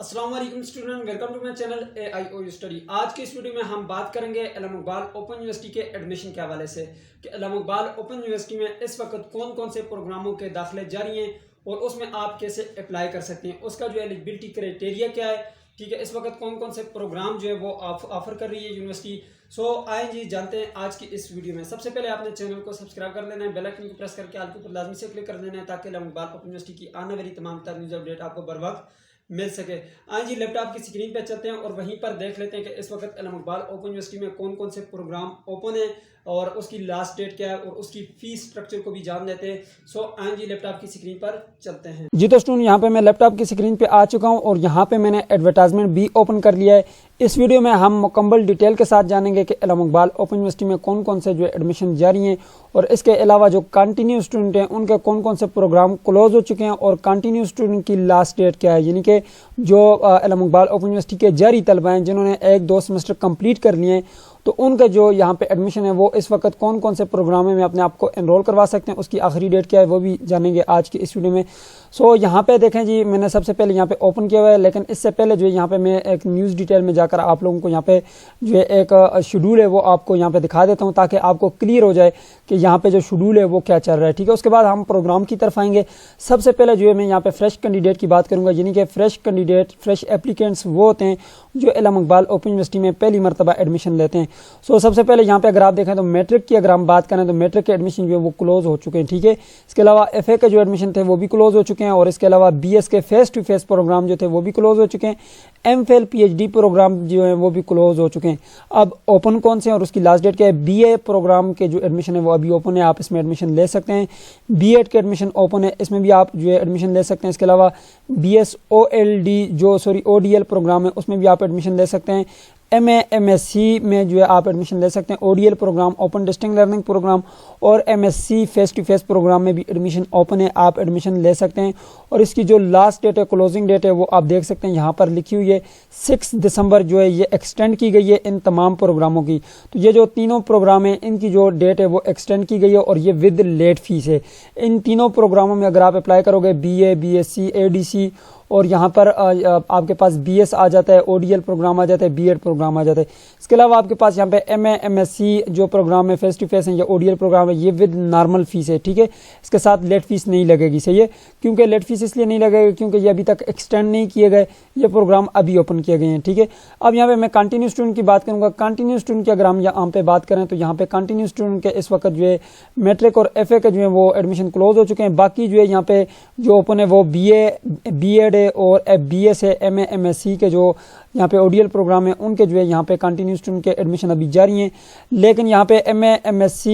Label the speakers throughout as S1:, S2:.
S1: अस्सलाम वालेकुम student, welcome to my channel AIOU study. आज की इस वीडियो में हम बात करेंगे अल्लामा इकबाल ओपन यूनिवर्सिटी के एडमिशन के हवाले से कि अल्लामा इकबाल ओपन यूनिवर्सिटी में इस वक्त कौन कौन से प्रोग्रामों के दाखिले जारी हैं और उसमें आप कैसे अप्लाई कर सकते हैं, उसका जो एलिजिबिलिटी क्राइटेरिया क्या है। ठीक है, इस वक्त कौन कौन से प्रोग्राम जो है वो ऑफर कर रही है यूनिवर्सिटी। आए जी जानते हैं आज की इस वीडियो में। सबसे पहले आपने चैनल को सब्सक्राइब कर लेना है, बेल आइकन को प्रेस करके आल के ऊपर लाजमी से क्लिक कर देना है ताकि अल्लामा इकबाल ओपन यूनिवर्सिटी की आने वाली तमाम तर न्यूज़ अपडेट आपको बर वक्त मिल सके। आज जी लैपटॉप की स्क्रीन पे चलते हैं और वहीं पर देख लेते हैं कि इस वक्त अल्लामा इकबाल ओपन यूनिवर्सिटी में कौन कौन से प्रोग्राम ओपन है और उसकी लास्ट डेट क्या है और उसकी फीस स्ट्रक्चर को भी जान लेते हैं। आज जी लैपटॉप की स्क्रीन पर चलते हैं। जी तो स्टूडेंट, यहाँ पे मैं लैपटॉप की स्क्रीन पे आ चुका हूँ और यहाँ पे मैंने एडवर्टाइजमेंट भी ओपन कर लिया है। इस वीडियो में हम मुकम्मल डिटेल के साथ जानेंगे कि अल्लामा इकबाल ओपन यूनिवर्सिटी में कौन कौन से जो एडमिशन जारी हैं और इसके अलावा जो कंटिन्यू स्टूडेंट हैं उनके कौन कौन से प्रोग्राम क्लोज हो चुके हैं और कंटिन्यू स्टूडेंट की लास्ट डेट क्या है। यानी कि जो अल्लामा इकबाल ओपन यूनिवर्सिटी के जारी तलबा हैं जिन्होंने 1-2 सेमेस्टर कंप्लीट कर लिए हैं तो उनका जो यहाँ पे एडमिशन है वो इस वक्त कौन कौन से प्रोग्राम में अपने आप को एनरोल करवा सकते हैं, उसकी आखिरी डेट क्या है वो भी जानेंगे आज की इस वीडियो में। यहाँ पे देखें जी, मैंने सबसे पहले यहाँ पे ओपन किया हुआ है, लेकिन इससे पहले जो है यहाँ पे मैं एक न्यूज़ डिटेल में जाकर आप लोगों को यहाँ पे जो है एक शेड्यूल है वो आपको यहाँ पे दिखा देता हूँ ताकि आपको क्लियर हो जाए कि यहाँ पे जो शेड्यूल है वो क्या चल रहा है। ठीक है, उसके बाद हम प्रोग्राम की तरफ आएंगे। सबसे पहले जो है मैं यहाँ पे फ्रेश कैंडिडेट की बात करूँगा, यानी कि फ्रेश कैंडिडेट, फ्रेश एप्लीकेंट्स वो होते हैं जो अल्लामा इकबाल ओपन यूनिवर्सिटी में पहली मरतबा एडमिशन लेते हैं। सबसे पहले यहाँ पे अगर आप देखें तो मैट्रिक की अगर हम बात करें तो मैट्रिक के एडमिशन जो है वो क्लोज हो चुके हैं। ठीक है, इसके अलावा FA के जो एडमिशन थे वो भी क्लोज हो चुके हैं और इसके अलावा BS के फेस टू फेस प्रोग्राम जो थे वो भी क्लोज हो चुके हैं। MPhil PhD प्रोग्राम जो है वो भी क्लोज हो चुके हैं। अब ओपन कौन से हैं और उसकी लास्ट डेट क्या है। BA प्रोग्राम के जो एडमिशन है वो अभी ओपन है, आप इसमें एडमिशन ले सकते हैं। B.Ed के एडमिशन ओपन है, इसमें भी आप जो है एडमिशन ले सकते हैं। इसके अलावा BS ODL प्रोग्राम है उसमें भी आप एडमिशन ले सकते हैं। MA MSc में जो है आप एडमिशन ले सकते हैं। ODL programme, open distance learning programme और MSc face to face programme में भी एडमिशन ओपन है, आप एडमिशन ले सकते हैं। और इसकी जो लास्ट डेट है, क्लोजिंग डेट है, वो आप देख सकते हैं यहाँ पर लिखी हुई है 6 दिसंबर जो है ये एक्सटेंड की गई है इन तमाम प्रोग्रामों की। तो ये जो तीनों प्रोग्राम है इनकी जो डेट है वो एक्सटेंड की गई है और ये विद लेट फीस है। इन तीनों प्रोग्रामों में अगर आप अप्लाई करोगे BA BSc ADC और यहाँ पर आपके पास BS आ जाता है, ODL प्रोग्राम आ जाता है, B.Ed प्रोग्राम आ जाता है। इसके अलावा आपके पास यहाँ पे MA MSc जो प्रोग्राम है फेस टू फेस है या ODL प्रोग्राम है ये विद नॉर्मल फीस है। ठीक है, इसके साथ लेट फीस नहीं लगेगी। सही है, क्योंकि लेट फीस इसलिए नहीं लगेगी क्योंकि ये अभी तक एक्सटेंड नहीं किए गए, ये प्रोग्राम अभी ओपन किए गए हैं। ठीक है, अब यहाँ पे मैं कंटिन्यू स्टूडेंट की बात करूँगा। कंटिन्यू स्टूडेंट की अगर हम यहाँ पे बात करें तो यहाँ पे कंटिन्यू स्टूडेंट के इस वक्त जो है मैट्रिक और FA के जो है वो एडमिशन क्लोज हो चुके हैं। बाकी जो है यहाँ पे जो ओपन है वो BA B.Ed है और BS है। MA MSc के जो यहाँ पे ODL प्रोग्राम है उनके जो है यहाँ पे कंटिन्यू स्टूडेंट के एडमिशन अभी जारी हैं। लेकिन यहाँ पे MSc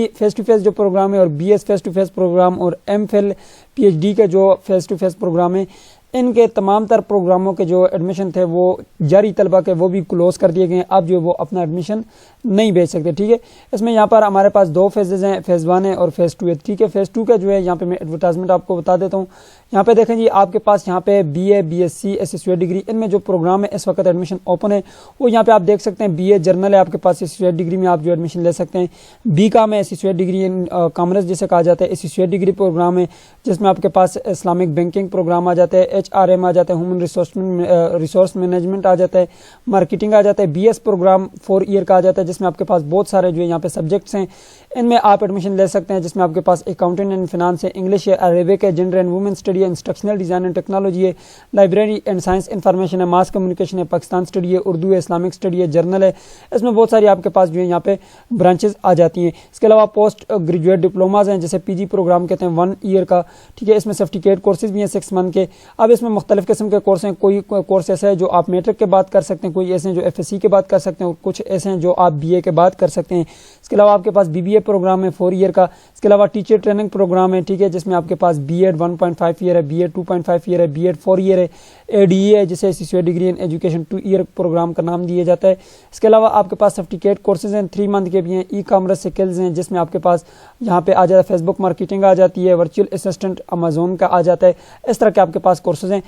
S1: फेस टू फेस जो प्रोग्राम है और BS face to face programme और MPhil PhD के जो फेस टू फेस प्रोग्राम है इनके तमाम तर प्रोग्रामों के जो एडमिशन थे वो जारी तलबा के वो भी क्लोज कर दिए गए हैं। अब जो वो अपना एडमिशन नहीं भेज सकते। ठीक है, इसमें यहाँ पर हमारे पास 2 फेजेज हैं, फेज़ 1 है और फेज़ 2 है। ठीक है, फेज़ 2 का जो है यहाँ पे मैं एडवर्टाइजमेंट आपको बता देता हूँ। यहाँ पे देखें जी, आपके पास यहाँ पे BA BSc एसोसिएट डिग्री इनमें जो प्रोग्राम है इस वक्त एडमिशन ओपन है वो यहाँ पे आप देख सकते हैं। BA जर्नल है आपके पास, एसोसिएट डिग्री में आप जो एडमिशन ले सकते हैं। BCom है, एसोसिएट डिग्री इन कॉमर्स जिसे कहा जाता है, एसोसिएट डिग्री प्रोग्राम है जिसमें आपके पास इस्लामिक बैंकिंग प्रोग्राम आ जाता है, HRM आ जाता है, ह्यूमन रिसोर्स मैनेजमेंट आ जाता है, मार्केटिंग आ जाता है। BS प्रोग्राम 4 ईयर का आ जाता है जिसमें आपके पास बहुत सारे जो है यहाँ पे सब्जेक्ट्स हैं, इनमें आप एडमिशन ले सकते हैं। जिसमें आपके पास अकाउंटिंग एंड फाइनेंस है, इंग्लिश है, अरेबिक है, जेंडर एंड वुमेन स्टडी है, इंस्ट्रक्शनल डिजाइन एंड टेक्नोलॉजी है, लाइब्रेरी एंड साइंस इंफॉर्मेशन है, मास कम्युनिकेशन है, पाकिस्तान स्टडी है, उर्दू है, इस्लामिक स्टडी है, जर्नल है। इसमें बहुत सारी आपके पास जो है यहाँ पे ब्रांचेस आ जाती हैं। इसके अलावा पोस्ट ग्रेजुएट डिप्लोमाज हैं जैसे PG प्रोग्राम कहते हैं 1 ईयर का। ठीक है, इसमें सर्टिफिकेट कोर्सेज भी हैं 6 मंथ के। अब इसमें मुख्तलिफ किस्म के कोर्स हैं, कोई कोर्स ऐसे है जो आप मैट्रिक के बाद कर सकते हैं, कोई ऐसे हैं जो FSc के बाद कर सकते हैं और कुछ ऐसे हैं जो आप BA के बाद कर सकते हैं। इसके अलावा आपके पास BBA प्रोग्राम है 4 ईयर का। इसके अलावा टीचर ट्रेनिंग प्रोग्राम है। ठीक है, जिसमें आपके पास B.Ed 1.5 ईयर है, B.Ed 2.5 ईयर है, B.Ed 4 ईयर है, ADE है जिसे associate degree in education 2 year programme का नाम दिया जाता है। इसके अलावा आपके पास सर्टिफिकेट कोर्सेज हैं 3 मंथ के भी हैं। ई-कॉमर्स स्किल्स हैं जिसमें आपके पास यहाँ पे आ जाता है फेसबुक मार्केटिंग आ जाती है, वर्चुअल असिस्टेंट अमेजोन का आ जाता है। इस तरह के आपके पास कोर्सेज हैं।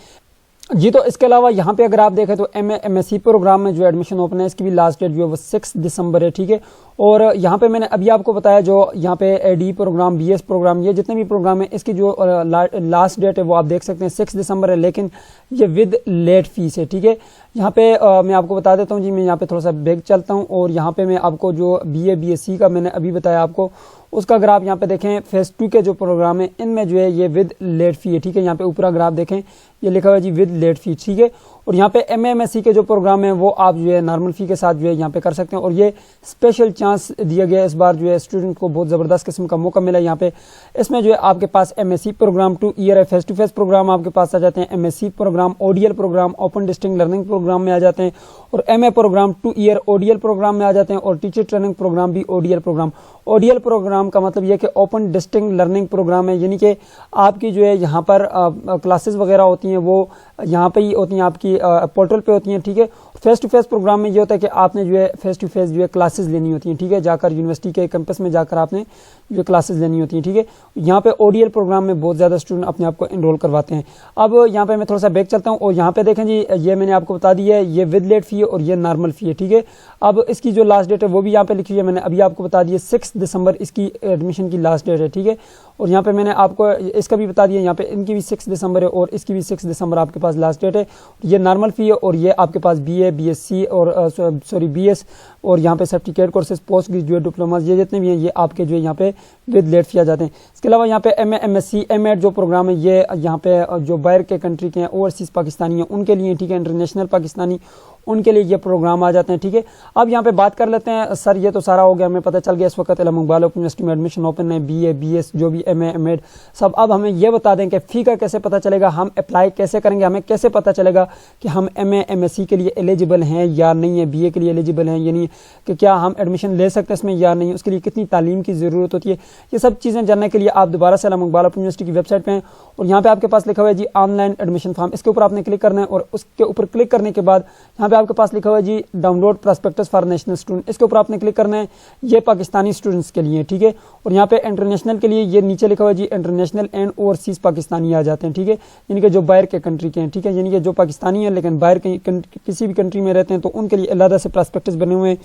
S1: जी तो इसके अलावा यहाँ पे अगर आप देखें तो MSc प्रोग्राम में जो एडमिशन ओपन है इसकी भी लास्ट डेट जो है वो 6 दिसंबर है, ठीक है। और यहाँ पे मैंने अभी आपको बताया जो यहाँ पे AD प्रोग्राम, BS प्रोग्राम, ये जितने भी प्रोग्राम है इसकी जो लास्ट डेट है वो आप देख सकते हैं 6 दिसंबर है, लेकिन ये विद लेट फीस है, ठीक है। यहाँ पे मैं आपको बता देता हूँ जी, मैं यहाँ पे थोड़ा सा बैक चलता हूँ और यहाँ पे मैं आपको जो BA BSc का मैंने अभी बताया आपको, उसका अगर आप यहाँ पे देखें फेज 2 के जो प्रोग्राम है इनमें जो है ये विद लेट फी है, ठीक है। यहाँ पे ऊपर अगर आप देखें ये लिखा हुआ है जी विद लेट फी, ठीक है। और यहाँ पे MSc के जो प्रोग्राम है वो आप जो है नॉर्मल फी के साथ जो है यहाँ पे कर सकते हैं। और ये स्पेशल चांस दिया गया है इस बार जो है स्टूडेंट को, बहुत ज़बरदस्त किस्म का मौका मिला है यहाँ पे। इसमें जो है आपके पास MSc प्रोग्राम 2 ईयर है, फेस टू फेस प्रोग्राम आपके पास आ जाते हैं, MSc programme ODL programme open distance learning programme में आ जाते हैं, और MA programme 2 year ODL programme में आ जाते हैं, और टीचर ट्रेनिंग प्रोग्राम भी ODL प्रोग्राम। ODL प्रोग्राम का मतलब यह कि ओपन डिस्टेंस लर्निंग प्रोग्राम है, यानी कि आपकी जो है यहाँ पर क्लासेस वगैरह होती हैं वो यहाँ पे ही होती हैं, आपकी पोर्टल पे होती हैं, ठीक है। फेस टू फेस प्रोग्राम में ये होता है कि आपने जो है फेस टू फेस जो है क्लासेस लेनी होती हैं, ठीक है, जाकर यूनिवर्सिटी के कैंपस में जाकर आपने जो क्लासेस लेनी होती हैं, ठीक है। यहाँ पे ODL प्रोग्राम में बहुत ज़्यादा स्टूडेंट अपने आप को एनरोल करवाते हैं। अब यहाँ पे मैं थोड़ा सा बैक चलता हूँ और यहाँ पे देखें जी, ये मैंने आपको बता दी है, ये विद लेट फी है और ये नॉर्मल फी है, ठीक है। अब इसकी जो लास्ट डेट है वो भी यहाँ पे लिखी हुई है, मैंने अभी आपको बता दी है 6 दिसंबर इसकी एडमिशन की लास्ट डेट है, ठीक है। और यहाँ पे मैंने आपको इसका भी बता दिया, यहाँ पे इनकी भी 6 दिसंबर है और इसकी भी 6 दिसंबर आपके पास लास्ट डेट है। ये नॉर्मल फी है और ये आपके पास BA BSc और BS और यहाँ पे certificate courses, post graduate diplomas, ये जितने भी हैं ये आपके जो है यहाँ पे विद लेट फी आ जाते हैं। इसके अलावा यहाँ पे MA MSc M.Ed जो प्रोग्राम है ये यहाँ पे जो बाहर के कंट्री के हैं, ओवरसीज़ पाकिस्तानी हैं उनके लिए, ठीक है, इंटरनेशनल पाकिस्तानी उनके लिए ये प्रोग्राम आ जाते हैं, ठीक है। अब यहाँ पे बात कर लेते हैं, सर ये तो सारा हो गया, हमें पता चल गया इस वक्त इलाम इकबाल ओपन यूनिवर्सिटी में एडमिशन ओपन है, BA BS जो भी MA M.Ed सब। अब हमें ये बता दें कि फ़ी का कैसे पता चलेगा, हम अप्लाई कैसे करेंगे, हमें कैसे पता चलेगा कि हम MA MSc के लिए एलिजिबल हैं या नहीं है, BA के लिए एलिजिबल हैं, यानी कि क्या हम एडमिशन ले सकते हैं इसमें या नहीं, उसके लिए कितनी तालीम की ज़रूरत होती है, ये सब चीज़ें जानने के लिए आप दोबारा से इलाम इकबाल ओपन यूनिवर्सिटी की वेबसाइट पर हैं और यहाँ पे आपके पास लिखा हुआ है जी ऑनलाइन एडमिशन फॉर्म, इसके ऊपर आपने क्लिक करना है और उसके ऊपर क्लिक करने के बाद यहाँ पे आपके पास लिखा हुआ है जी download prospectus for national student, इसके ऊपर आपने क्लिक करना है, ये पाकिस्तानी स्टूडेंट्स के लिए, ठीक है। और यहाँ पे इंटरनेशनल के लिए ये नीचे लिखा हुआ है जी इंटरनेशनल एंड ओवरसीज पाकिस्तानी आ जाते हैं, ठीक है, यानी कि जो बाहर के कंट्री के हैं, ठीक है, यानी कि जो पाकिस्तानी हैं लेकिन बाहर किसी भी कंट्री में रहते हैं तो उनके लिए अलग से प्रॉस्पेक्टस बने हुए हैं,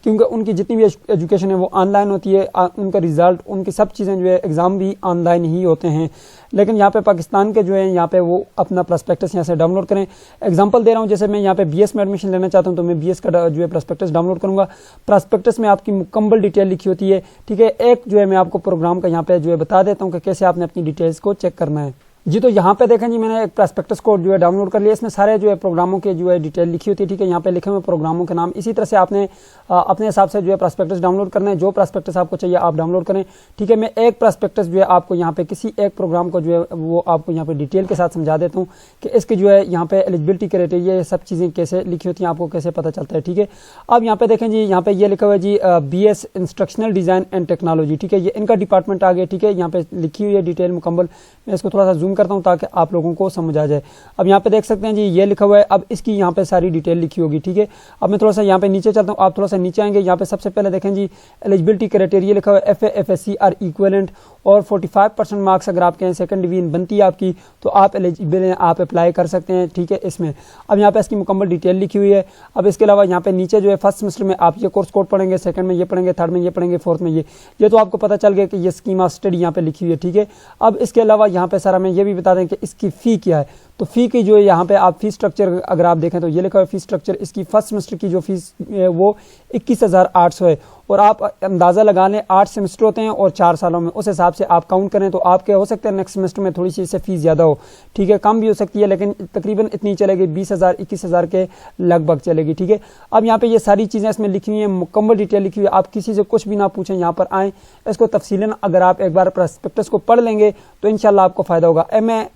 S1: क्योंकि उनकी जितनी भी एजुकेशन है वो ऑनलाइन होती है, उनका रिजल्ट, उनकी सब चीज़ें जो है एग्ज़ाम भी ऑनलाइन ही होते हैं। लेकिन यहाँ पे पाकिस्तान के जो है यहाँ पे वो अपना प्रॉस्पेक्टस यहाँ से डाउनलोड करें। एग्जांपल दे रहा हूँ, जैसे मैं यहाँ पे BS में एडमिशन लेना चाहता हूँ तो मैं BS का जो है प्रॉस्पेक्टस डाउनलोड करूँगा। प्रॉस्पेक्टस में आपकी मुकम्मल डिटेल लिखी होती है, ठीक है। एक जो है मैं आपको प्रोग्राम का यहाँ पे जो है बता देता हूँ कि कैसे आपने अपनी डिटेल्स को चेक करना है जी। तो यहाँ पे देखें जी, मैंने एक प्रॉस्पेक्टस को जो है डाउनलोड कर लिया, इसमें सारे जो है प्रोग्रामों के जो है डिटेल लिखी होती है, ठीक है। यहाँ पे लिखे हुए प्रोग्रामों के नाम, इसी तरह से आपने अपने हिसाब से जो है प्रॉस्पेक्टस डाउनलोड करना है, जो प्रॉस्पेक्टस आपको चाहिए आप डाउनलोड करें, ठीक है। मैं एक प्रॉस्पेक्टस जो है आपको यहाँ पे किसी एक प्रोग्राम को जो है वो आपको यहाँ पे डिटेल के साथ समझा देता हूँ कि इसकी जो है यहाँ पे एलिजिबिलिटी क्राइटेरिया, ये सब चीज़ें कैसे लिखी होती हैं, आपको कैसे पता चलता है, ठीक है। अब यहाँ पे देखें जी, यहाँ पे ये लिखा हुआ है जी BS instructional design and technology, ठीक है, ये इनका डिपार्टमेंट आ गया, ठीक है। यहाँ पे लिखी हुई है डिटेल मुकम्मल, मैं इसको थोड़ा सा जूम करता हूँ ताकि आप लोगों को समझ आ जाए। अब यहाँ पे देख सकते हैं जी, ये लिखा हुआ है, अब इसकी यहाँ पे सारी डिटेल लिखी होगी, ठीक है। अब मैं थोड़ा सा यहाँ पे नीचे चलता हूँ, आप थोड़ा सा नीचे आएंगे, यहाँ पे सबसे पहले देखें जी एलिजिबिलिटी क्राइटेरिया लिखा हुआ है FA FSc आर इक्विवेलेंट और 45% मार्क्स अगर आपके सेकंड डिवीजन बनती है आपकी तो आप एलिजिबल हैं, आप अप्लाई कर सकते हैं, ठीक है। इसमें अब यहाँ पे इसकी मुकम्मल डिटेल लिखी हुई है। अब इसके अलावा यहाँ पे नीचे जो है फर्स्ट सेमेस्टर में आप ये कोर्स कोड पढ़ेंगे, सेकंड में ये पढ़ेंगे, थर्ड में ये पढ़ेंगे, फोर्थ में ये तो आपको पता चल गया कि ये स्कीम ऑफ स्टडी यहाँ पे लिखी हुई है, ठीक है। अब इसके अलावा यहाँ पे सर हमें ये भी बता दें कि इसकी फ़ी क्या है। तो फ़ी की जो है यहाँ पे आप फीस स्ट्रक्चर अगर आप देखें तो ये लिखा है फीस स्ट्रक्चर, इसकी फर्स्ट सेमेस्टर की जो फीस है वो 21,800 है और आप अंदाज़ा लगा लें 8 सेमेस्टर होते हैं और 4 सालों में, उस हिसाब से आप काउंट करें तो आपके हो सकते हैं नेक्स्ट सेमेस्टर में थोड़ी सी इससे फीस ज़्यादा हो, ठीक है, कम भी हो सकती है, लेकिन तकरीबन इतनी चलेगी 20,000 21,000 के लगभग चलेगी, ठीक है। अब यहाँ पे ये सारी चीज़ें इसमें लिखी हुई हैं, मुकम्मल डिटेल लिखी हुई है, आप किसी से कुछ भी ना पूछें, यहाँ पर आएँ, इसको तफसीलन अगर आप एक बार प्रॉस्पेक्टस को पढ़ लेंगे तो इंशाल्लाह आपको फ़ायदा होगा।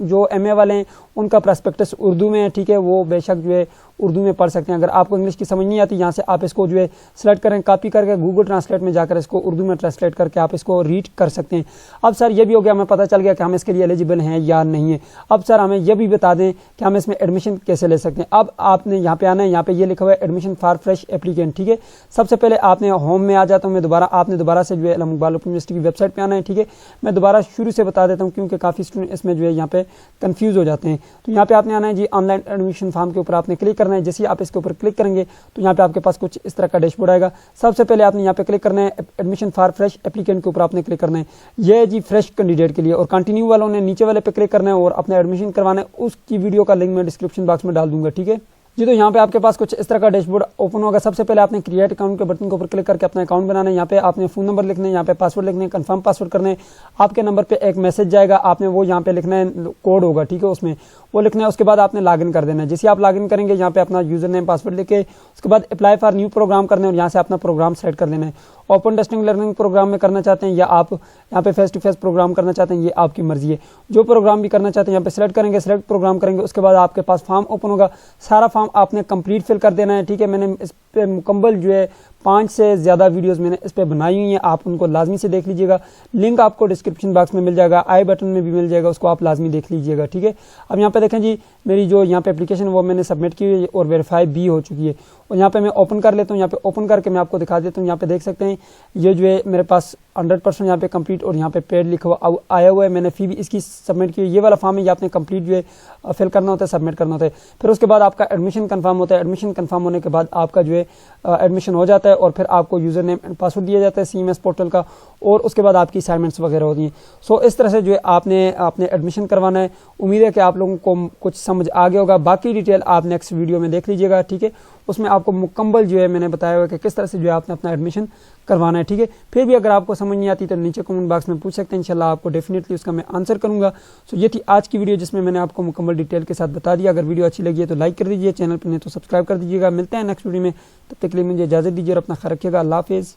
S1: जो MA वाले हैं उनका प्रॉस्पेक्टस उर्दू में है, ठीक है, वो बेशक जो है उर्दू में पढ़ सकते हैं। अगर आपको इंग्लिश की समझ नहीं आती, यहाँ से आप इसको जो है सेलेक्ट करें, कॉपी करके गूगल ट्रांसलेट में जाकर इसको उर्दू में ट्रांसलेट करके आप इसको रीड कर सकते हैं। अब सर ये भी हो गया, हमें पता चल गया कि हम इसके लिए एलिजिबल हैं या नहीं है। अब सर हमें यह भी बता दें कि हम इसमें एडमिशन कैसे ले सकते हैं। अब आपने यहाँ पे आना है, यहाँ पे ये लिखा हुआ है एडमिशन फॉर फ्रेश एप्लीकेंट, ठीक है। सबसे पहले आपने होम में आ जाता हूँ मैं, आपने दोबारा से जो है इलाम इकबाल ओपन यूनिवर्सिटी की वेबसाइट पर आना है, ठीक है। मैं दोबारा शुरू से बता देता हूँ क्योंकि काफ़ी स्टूडेंट इसमें जो है यहाँ पे कन्फ्यूज़ हो जाते हैं। तो यहाँ पे आपने आना है जी ऑनलाइन एडमिशन फॉर्म के ऊपर आपने क्लिक करना है। जैसे ही आप इसके ऊपर क्लिक करेंगे तो यहाँ पे आपके पास कुछ इस तरह का डैशबोर्ड आएगा। सबसे पहले आपने यहाँ पे क्लिक करना है एडमिशन फॉर फ्रेश एप्लीकेंट के ऊपर आपने क्लिक करना है, ये है जी फ्रेश कैंडिडेट के लिए। और कंटिन्यू वालों ने नीचे वाले पे क्लिक करना है और अपना एडमिशन करवाना है, उसकी वीडियो का लिंक मैं डिस्क्रिप्शन बॉक्स में डाल दूंगा, ठीक है जी। तो यहाँ पे आपके पास कुछ इस तरह का डैशबोर्ड ओपन होगा। सबसे पहले आपने क्रिएट अकाउंट के बटन के ऊपर क्लिक करके अपना अकाउंट बनाना है। यहाँ पे आपने फोन नंबर लिखना है, यहाँ पे पासवर्ड लिखना है, कंफर्म पासवर्ड करना है। आपके नंबर पे एक मैसेज जाएगा, आपने वो यहाँ पे लिखना है, कोड होगा, ठीक है, उसमें वो लिखना है। उसके बाद आपने लॉगिन कर देना है। जैसे आप लॉगिन करेंगे यहाँ पे अपना यूजर नेम पासवर्ड लिखे, उसके बाद अप्लाई फॉर न्यू प्रोग्राम करना है और यहाँ से अपना प्रोग्राम सेलेक्ट कर लेना है। ओपन टेस्टिंग लर्निंग प्रोग्राम में करना चाहते हैं या आप यहाँ पे फेस टू फेस प्रोग्राम करना चाहते हैं, ये आपकी मर्जी है। जो प्रोग्राम भी करना चाहते हैं यहाँ पे सेलेक्ट करेंगे, सेलेक्ट प्रोग्राम करेंगे। उसके बाद आपके पास फॉर्म ओपन होगा, सारा फॉर्म आपने कंप्लीट फिल कर देना है, ठीक है। मैंने इस पे मुकम्मल जो है 5 से ज़्यादा वीडियोस मैंने इस पे बनाई हुई हैं, आप उनको लाजमी से देख लीजिएगा। लिंक आपको डिस्क्रिप्शन बॉक्स में मिल जाएगा, आई बटन में भी मिल जाएगा, उसको आप लाजमी देख लीजिएगा, ठीक है। अब यहाँ पे देखें जी, मेरी जो यहाँ पे एप्लीकेशन वो मैंने सबमिट की हुई है और वेरीफाई भी हो चुकी है। और यहाँ पे मैं ओपन कर लेता हूँ, यहाँ पे ओपन करके मैं आपको दिखा देता हूँ। यहाँ पे देख सकते हैं ये जो है मेरे पास 100% यहाँ पे कंप्लीट और यहाँ पे पेड लिखा हुआ आया हुआ है। मैंने फी भी इसकी सबमिट की, ये वाला फॉर्म है, ये आपने कंप्लीट जो है फिल करना होता है, सबमिट करना होता है। फिर उसके बाद आपका एडमिशन कंफर्म होता है। एडमिशन कंफर्म होने के बाद आपका जो है एडमिशन हो जाता है और फिर आपको यूजर नेम एंड पासवर्ड दिया जाता है CMS पोर्टल का, और उसके बाद आपकी असाइनमेंट्स वगैरह होती हैं। सो इस तरह से जो है आपने अपने एडमिशन करवाना है। उम्मीद है कि आप लोगों को कुछ समझ आ गया होगा। बाकी डिटेल आप नेक्स्ट वीडियो में देख लीजिएगा, ठीक है। उसमें आपको मुकम्मल जो है मैंने बताया हुआ कि किस तरह से जो है आपने अपना एडमिशन करवाना है, ठीक है। फिर भी अगर आपको समझ नहीं आती तो नीचे कमेंट बॉक्स में पूछ सकते हैं, इंशाल्लाह आपको डेफिनेटली उसका मैं आंसर करूंगा। सो ये थी आज की वीडियो जिसमें मैंने आपको मुकम्मल डिटेल के साथ बता दिया। अगर वीडियो अच्छी लगी है तो लाइक कर दीजिए, चैनल पर नहीं तो सब्सक्राइब कर दीजिएगा। मिलते हैं नेक्स्ट वीडियो में, तब तक के लिए मुझे इजाज़त दीजिए और अपना ख्याल रखिएगा। अल्लाह हाफिज़।